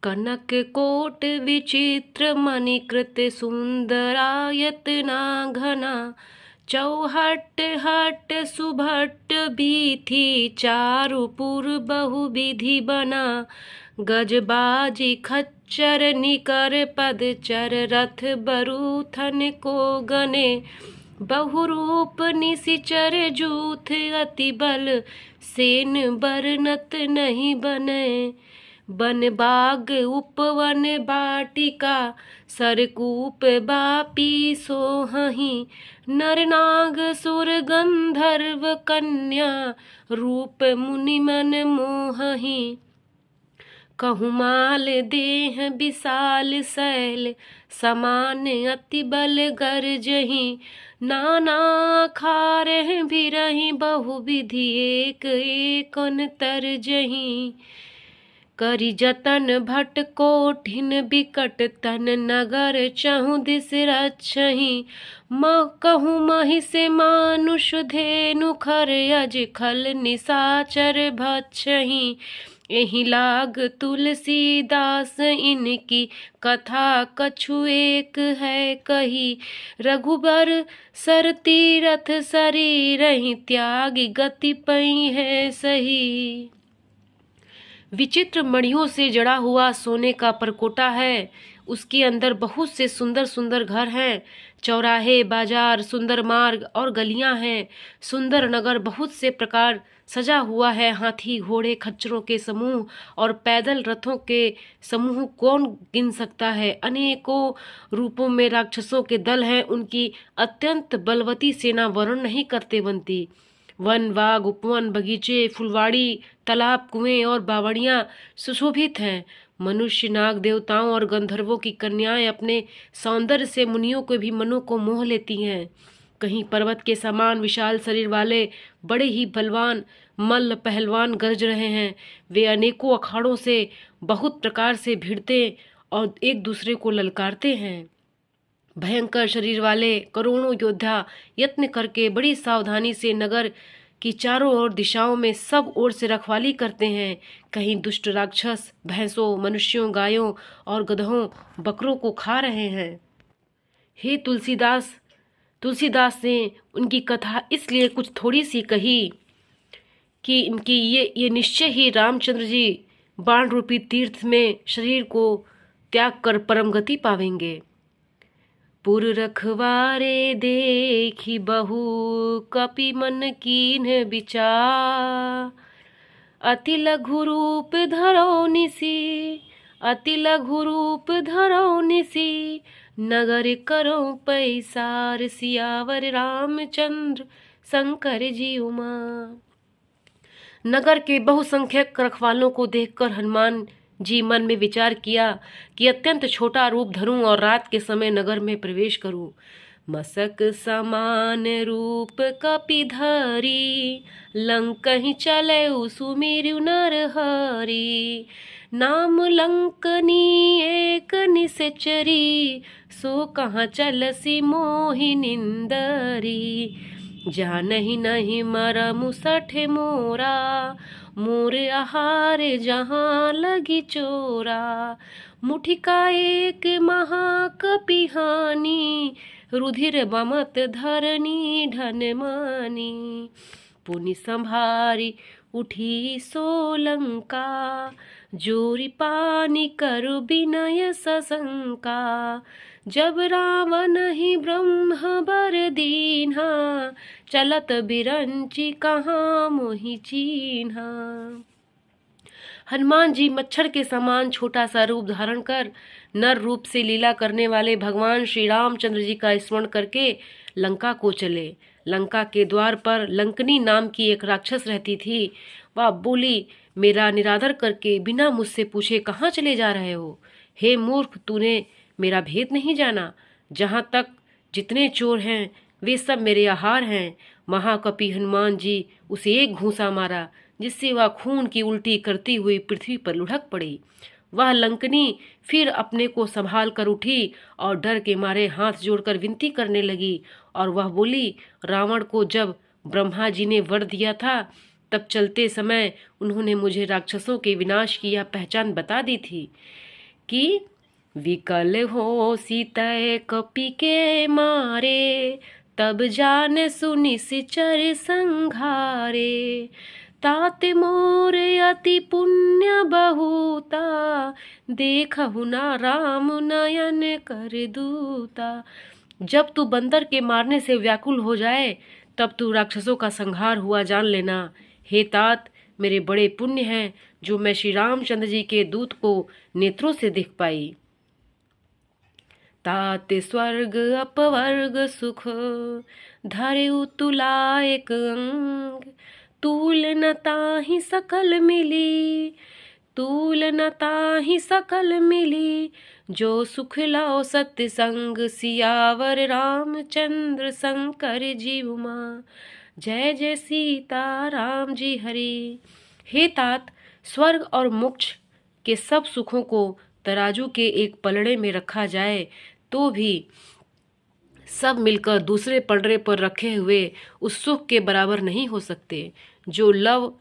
कनक coat विचित्र मणिकृत सुंदरायतना घना। चौहट हट सुभट बीथी चारुपुर बहुविधि बना। गजबाजी खच्चर निकर पदचर रथ बरूथन को गने। बहुरूप निशिचर जूथ अति बल सेन बरनत नहीं बने। बन बाग उपवन बाटिका सरकूप बापी सोहहीं। नर नाग सुर गंधर्व कन्या रूप मुनि मन मोहहीं। कहुमाल देह विशाल शैल समान अति बल गरजहीं। नाना खारह बिरहीं बहुविधि एक एकन तरजहीं। करि जतन भट कोठिन बिकट तन नगर चहु दिस रक्षहीं। कहूँ महिष मानुष धेनु खर अज खल निशाचर भक्षहीं। एहि लाग तुलसीदास इनकी कथा कछु एक है कही। रघुबर सर तीरथ शरीरहि त्यागी गति पई है सही। विचित्र मणियों से जड़ा हुआ सोने का परकोटा है। उसके अंदर बहुत से सुंदर सुंदर घर हैं। चौराहे बाजार सुंदर मार्ग और गलियां हैं। सुंदर नगर बहुत से प्रकार सजा हुआ है। हाथी घोड़े खच्चरों के समूह और पैदल रथों के समूह कौन गिन सकता है। अनेकों रूपों में राक्षसों के दल हैं। उनकी अत्यंत बलवती सेना वर्णन नहीं करते बनती। वन बाग उपवन बगीचे फुलवाड़ी तालाब कुएं और बावड़ियां सुशोभित हैं। मनुष्य नाग देवताओं और गंधर्वों की कन्याएं अपने सौंदर्य से मुनियों के भी मनों को मोह लेती हैं। कहीं पर्वत के समान विशाल शरीर वाले बड़े ही बलवान मल्ल पहलवान गरज रहे हैं। वे अनेकों अखाड़ों से बहुत प्रकार से भिड़ते और एक दूसरे को ललकारते हैं। भयंकर शरीर वाले करोड़ों योद्धा यत्न करके बड़ी सावधानी से नगर की चारों ओर दिशाओं में सब ओर से रखवाली करते हैं। कहीं दुष्ट राक्षस भैंसों मनुष्यों गायों और गधों बकरों को खा रहे हैं। हे तुलसीदास ने उनकी कथा इसलिए कुछ थोड़ी सी कही कि इनकी ये निश्चय ही रामचंद्र जी बाण रूपी तीर्थ में शरीर को त्याग कर परम गति पावेंगे। पुर रखवारे देखी बहु कपि मन कीन विचार। अति लघु रूप धरो निसी अति लघु रूप धरो निसी। नगर करो पैसार सियावर रामचंद्र शंकर जी उमा। नगर के बहुसंख्यक रखवालों को देखकर हनुमान जी मन में विचार किया कि अत्यंत छोटा रूप धरूं और रात के समय नगर में प्रवेश करूं। मसक समान रूप कपि धरी लंकहि चले सुमिरु नर हरि। नाम लंकनी एक निश्चरी सो कहाँ चलसी मोहि निंदरी। जानहि नहीं मरमु सठ मोरा मोर आहार जहाँ लगी चोरा। मुठिका एक महाकपिहानी रुधिर बमत धरनी ढन मानी। पुनि संभारी उठी सोलंका जोरी पानी करु विनय सशंका। जब रावण ही ब्रह्म बर दीन्हा चलत बिरंची कहाँ मोहि चीन्हा। हनुमान जी मच्छर के समान छोटा सा रूप धारण कर नर रूप से लीला करने वाले भगवान श्री रामचंद्र जी का स्मरण करके लंका को चले। लंका के द्वार पर लंकनी नाम की एक राक्षस रहती थी। वह बोली, मेरा निरादर करके बिना मुझसे पूछे कहाँ चले जा रहे हो। हे मूर्ख, तूने मेरा भेद नहीं जाना। जहाँ तक जितने चोर हैं वे सब मेरे आहार हैं। महाकपि हनुमान जी उसे एक घूंसा मारा जिससे वह खून की उल्टी करती हुई पृथ्वी पर लुढ़क पड़ी। वह लंकनी फिर अपने को संभाल कर उठी और डर के मारे हाथ जोड़कर विनती करने लगी। और वह बोली, रावण को जब ब्रह्मा जी ने वर दिया था तब चलते समय उन्होंने मुझे राक्षसों के विनाश की यह पहचान बता दी थी। कि विकल हो सीतय कपि के मारे, तब जान सुनि सिचर संघारे। तात मोर अति पुण्य बहुता, देखहु ना राम नयन कर दूता। जब तू बंदर के मारने से व्याकुल हो जाए तब तू राक्षसों का संहार हुआ जान लेना। हे तात, मेरे बड़े पुण्य हैं जो मैं श्री रामचंद्र जी के दूत को नेत्रों से देख पाई। तात स्वर्ग अपवर्ग सुख, धरऊ तुला एक अंग। तूल न ताहि सकल मिली, तूल न ताहि सकल मिली। जो सुख लाओ सत्य संग, सियावर रामचंद्र शंकर जीव माँ। जय जय सीता राम जी हरि। हे तात, स्वर्ग और मोक्ष के सब सुखों को तराजू के एक पलड़े में रखा जाए तो भी सब मिलकर दूसरे पलड़े पर रखे हुए उस सुख के बराबर नहीं हो सकते जो लव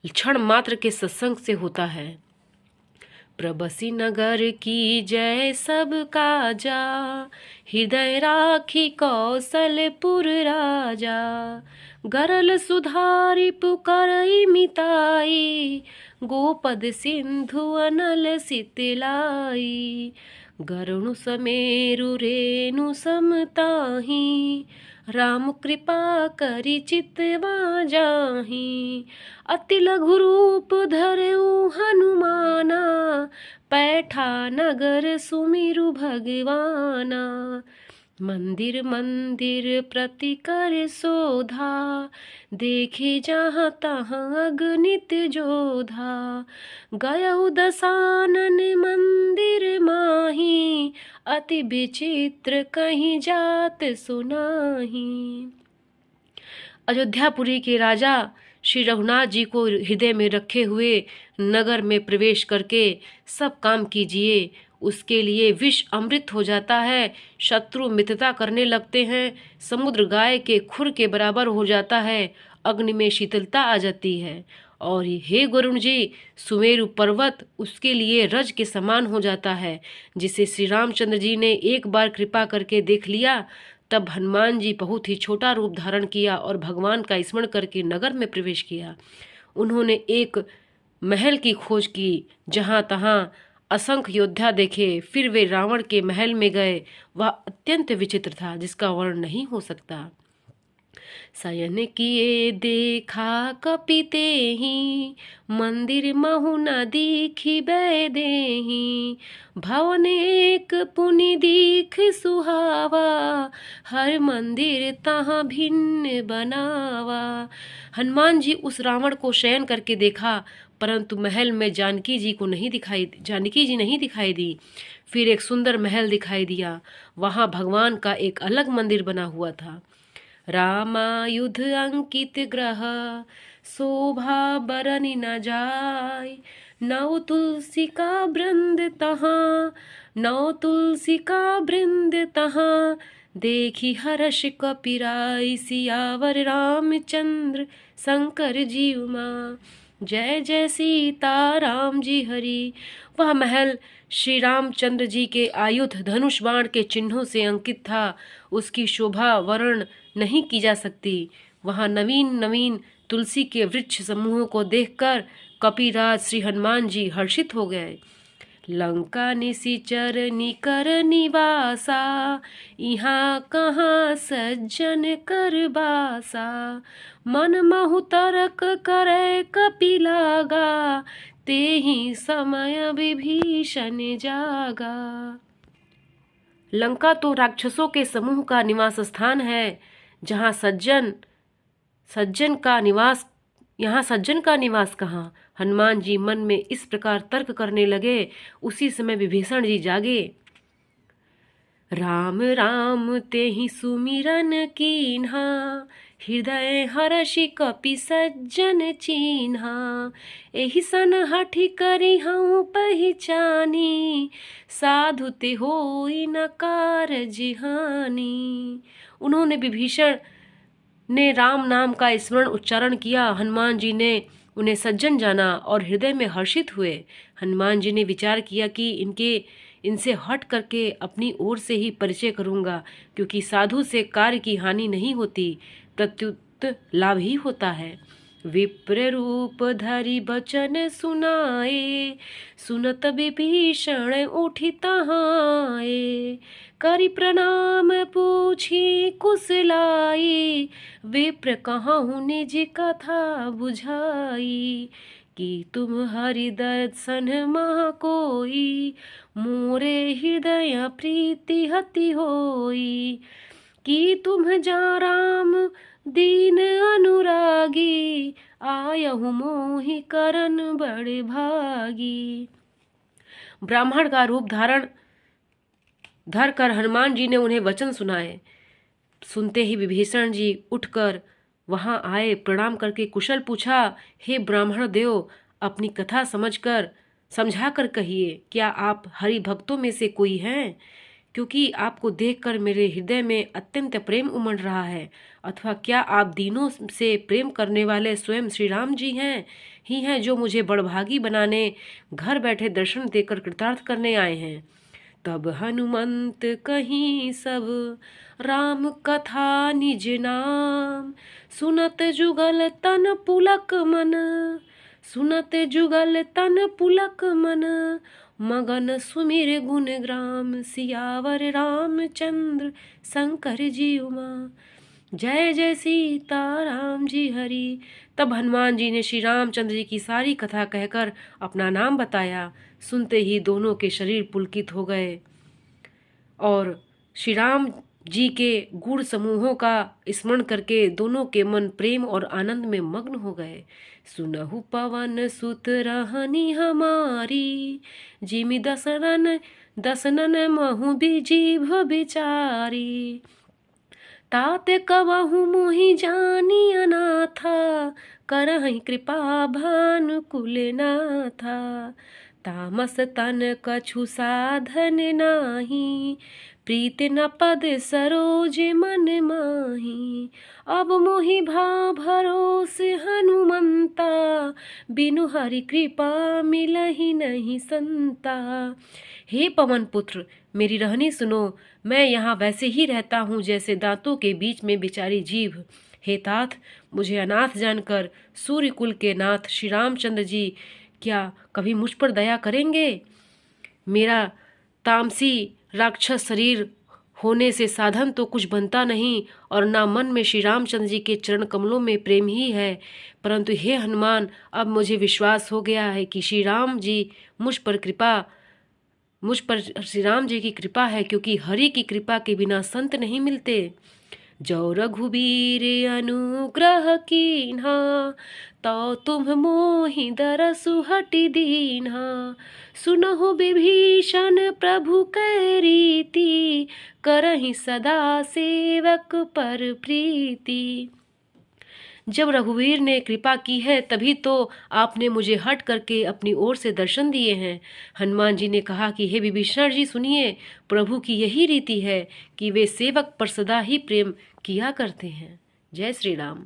क्षण मात्र के सत्संग से होता है। प्रबसी नगर की जय सब काजा, हृदय राखी कौशलपुर राजा। गरल सुधारी पुकारई मिताई, गोपद सिंधु अनल सितलाई। गरुण समेरु रेणु समताही, राम कृपा करि चितवा जाही। अति लघु रूप धरऊ हनुमाना, पैठा नगर सुमिरु भगवाना। मंदिर मंदिर प्रति कर शोधा, देखे जहाँ तहाँ अगणित जोधा। गयउ दसानन मंदिर माही, अति विचित्र कहीं जात सुनाही। अयोध्यापुरी के राजा श्री रघुनाथ जी को हृदय में रखे हुए नगर में प्रवेश करके सब काम कीजिए। उसके लिए विष अमृत हो जाता है, शत्रु मित्रता करने लगते हैं, समुद्र गाय के खुर के बराबर हो जाता है, अग्नि में शीतलता आ जाती है। और हे वरुण जी, सुमेरु पर्वत उसके लिए रज के समान हो जाता है। जिसे श्री रामचंद्र जी ने एक बार कृपा करके देख लिया, तब हनुमान जी बहुत ही छोटा रूप धारण किया और भगवान का स्मरण करके नगर में प्रवेश किया। उन्होंने एक महल की खोज की, जहाँ तहाँ असंख्य योद्धा देखे। फिर वे रावण के महल में गए। वह अत्यंत विचित्र था, जिसका वर्णन नहीं हो सकता। शयन किए देखा कपि तेहि, मंदिर महु न दीखि देहि। भवन एक पुनि दीख सुहावा, हर मंदिर तहाँ भिन्न बनावा। हनुमान जी उस रावण को शयन करके देखा, परंतु महल में जानकी जी नहीं दिखाई दी। फिर एक सुंदर महल दिखाई दिया। वहाँ भगवान का एक अलग मंदिर बना हुआ था। रामायुध अंकित ग्रह, शोभा बरनि न जाय। नौ तुलसी का बृंद तहाँ, नौ तुलसी का बृंद तहाँ। देखी हर्ष कपिराई, सियावर रामचंद्र शंकर जीव माँ। जय जय सीता राम जी हरि। वह महल श्री रामचंद्र जी के आयुध धनुष बाण के चिन्हों से अंकित था। उसकी शोभा वर्ण नहीं की जा सकती। वहाँ नवीन नवीन तुलसी के वृक्ष समूहों को देखकर कपिराज श्री हनुमान जी हर्षित हो गए। लंका निशिचर निकर निवासा, यहाँ कहाँ सज्जन कर बासा। मन महु तरक करे कपि लागा, तेहि समय विभीषण जागा। लंका तो राक्षसों के समूह का निवास स्थान है, जहाँ सज्जन का निवास कहाँ। हनुमान जी मन में इस प्रकार तर्क करने लगे। उसी समय विभीषण जी जागे। राम राम तेहि सुमिरन कीन्हा, हृदय हर्षि कपि सज्जन चीन्हा। एहि सन हठि करि हऊँ पहिचानी, साधु ते होई न कारज हानि। उन्होंने विभीषण ने राम नाम का स्मरण उच्चारण किया। हनुमान जी ने उन्हें सज्जन जाना और हृदय में हर्षित हुए। हनुमान जी ने विचार किया कि इनसे हट करके अपनी ओर से ही परिचय करूंगा, क्योंकि साधु से कार्य की हानि नहीं होती, प्रत्युत लाभ ही होता है। विप्र रूप धरि बचन सुनाए, सुनत विभीषण उठि तहाए। करि प्रणाम पूछी कुशलाई, विप्र कहूँ निज कथा बुझाई। कि तुम हरि दर्शन मह कोई, मोरे हृदय प्रीति हति होई। कि तुम जा राम दीन अनुरागी, आयहु मोहि करन बड़े भागी। ब्राह्मण का रूप धारण धर कर हनुमान जी ने उन्हें वचन सुनाए। सुनते ही विभीषण जी उठकर वहां आए, प्रणाम करके कुशल पूछा, हे ब्राह्मण देव, अपनी कथा समझा कर कहिए, क्या आप हरि भक्तों में से कोई हैं? क्योंकि आपको देखकर मेरे हृदय में अत्यंत प्रेम उमड़ रहा है। अथवा क्या आप दीनों से प्रेम करने वाले स्वयं श्री राम जी हैं जो मुझे बड़भागी बनाने, घर बैठे दर्शन देकर कृतार्थ करने आए हैं। तब हनुमंत कहीं सब राम कथा निज नाम, सुनत जुगल तन पुलक मन, सुनत जुगल तन पुलक मन। मगन सुमिर गुण ग्राम, सियावर रामचंद्र शंकर जी उमा। जय जय सीता राम जी हरि। तब हनुमान जी ने श्री रामचंद्र जी की सारी कथा कहकर अपना नाम बताया। सुनते ही दोनों के शरीर पुलकित हो गए और श्री राम जी के गुण समूहों का स्मरण करके दोनों के मन प्रेम और आनंद में मग्न हो गए। सुनहु पवन सुत रहनी हमारी, जिमि दसनन महु बिजीभ बिचारी। ताते कबहु मोहि जानी अनाथा, करहि कृपा भानुकुल नाथा। तामस तन कछु साधन नाही, प्रीत न पद सरोज मन माही। अब मोहि भा भरोस हनुमंता, बिनु हरि कृपा मिलहि नहीं संता। हे पवन पुत्र, मेरी रहनी सुनो, मैं यहाँ वैसे ही रहता हूँ जैसे दांतों के बीच में बिचारी जीभ। हे तात, मुझे अनाथ जानकर सूर्य कुल के नाथ श्री रामचंद्र जी क्या कभी मुझ पर दया करेंगे? मेरा तामसी राक्षस शरीर होने से साधन तो कुछ बनता नहीं और ना मन में श्री रामचंद्र जी के चरण कमलों में प्रेम ही है। परंतु हे हनुमान, अब मुझे विश्वास हो गया है कि श्री राम जी मुझ पर श्री राम जी की कृपा है, क्योंकि हरि की कृपा के बिना संत नहीं मिलते। जो रघुबीर अनुग्रह कीन्हा, तो तुम मोहि दरसु हटि दीन्हा। सुनहु विभीषण प्रभु कै रीति, करहि सदा सेवक पर प्रीति। जब रघुवीर ने कृपा की है तभी तो आपने मुझे हट करके अपनी ओर से दर्शन दिए हैं। हनुमान जी ने कहा कि हे विभीषण जी सुनिए, प्रभु की यही रीति है कि वे सेवक पर सदा ही प्रेम किया करते हैं। जय श्री राम।